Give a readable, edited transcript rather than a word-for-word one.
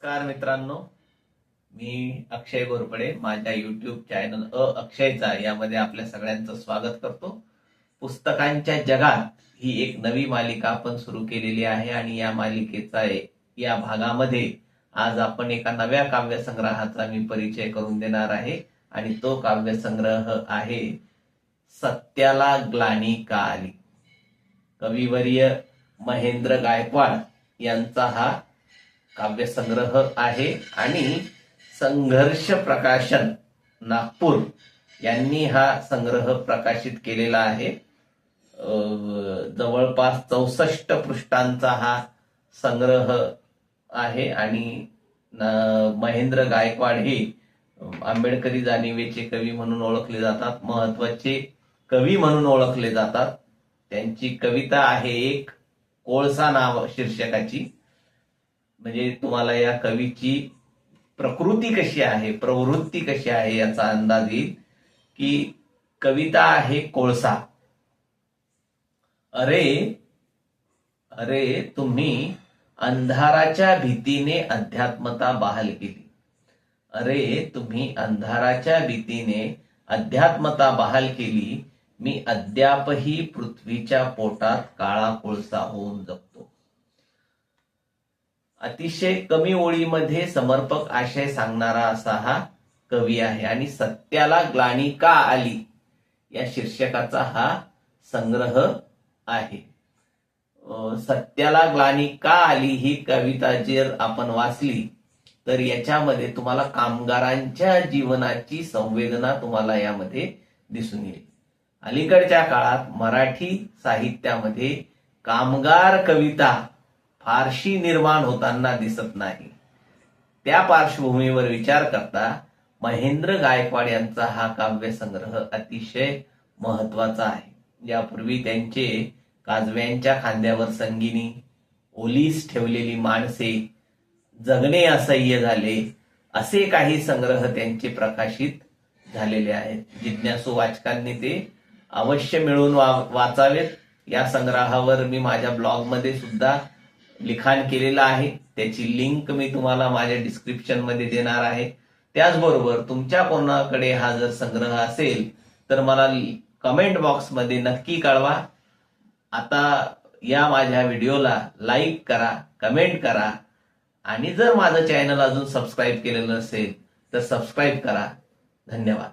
नमस्कार मित्रांनो, मी अक्षय घोरपडे माझ्या युट्यूब चॅनल अक्षयचा यामध्ये आपल्या सगळ्यांचं स्वागत करतो. पुस्तकांच्या जगात ही एक नवी मालिका आपण सुरू केलेली आहे आणि या मालिकेचा या भागामध्ये आज आपण एका नव्या काव्यसंग्रहाचा मी परिचय करून देणार आहे आणि तो काव्यसंग्रह आहे सत्याला ग्लानी का आली. कविवर्य महेंद्र गायकवाड यांचा हा काव्यसंग्रह आहे आणि संघर्ष प्रकाशन नागपूर यांनी हा संग्रह प्रकाशित केलेला आहे. जवळपास 64 पृष्ठांचा हा संग्रह आहे आणि महेंद्र गायकवाड हे आंबेडकरी जाणिवेचे कवी म्हणून ओळखले जातात, महत्वाचे कवी म्हणून ओळखले जातात. त्यांची कविता आहे एक कोळसा नाव शीर्षकाची. म्हणजे तुम्हाला या कवीची प्रकृती कशी आहे, प्रवृत्ती कशी आहे याचा अंदाज येईल की कविता आहे कोळसा. अरे अरे तुम्ही अंधाराच्या भीतीने अध्यात्मता बहाल केली. अरे तुम्ही अंधाराच्या भीतीने अध्यात्मता बहाल केली. मी अद्यापही पृथ्वीच्या पोटात काळा कोळसा होऊन जगतो. अतिशय कमी ओळीमध्ये समर्पक आशय सांगणारा असा हा कवी आहे आणि सत्याला ग्लानी का आली या शीर्षकाचा हा संग्रह आहे. सत्याला ग्लानी का आली ही कविता जर आपण वाचली तर याच्यामध्ये तुम्हाला कामगारांच्या जीवनाची संवेदना तुम्हाला यामध्ये दिसून येईल. अलीकडच्या काळात मराठी साहित्यामध्ये कामगार कविता फारशी निर्माण होताना दिसत नाही. त्या पार्श्वभूमीवर विचार करता महेंद्र गायकवाड यांचा हा काव्यसंग्रह अतिशय महत्वाचा आहे. यापूर्वी त्यांचे काजव्यांच्या खांद्यावर संगिनी, ओलीस ठेवलेली माणसे, जगणे असह्य झाले असे काही संग्रह त्यांचे प्रकाशित झालेले आहेत. जिज्ञासू वाचकांनी ते अवश्य मिळून वाचावेत. या संग्रहावर मी माझ्या ब्लॉगमध्ये सुद्धा लिखाण केलेलं आहे, त्याची लिंक मी तुम्हाला माझ्या डिस्क्रिप्शन मध्ये देणार आहे. त्याचबरोबर तुमच्या कोणाकडे हा जर संग्रह असेल तर मला कमेंट बॉक्समध्ये नक्की कळवा. आता या माझ्या व्हिडिओला लाईक करा, कमेंट करा आणि जर माझं चॅनल अजून सबस्क्राईब केलेलं नसेल तर सबस्क्राईब करा. धन्यवाद.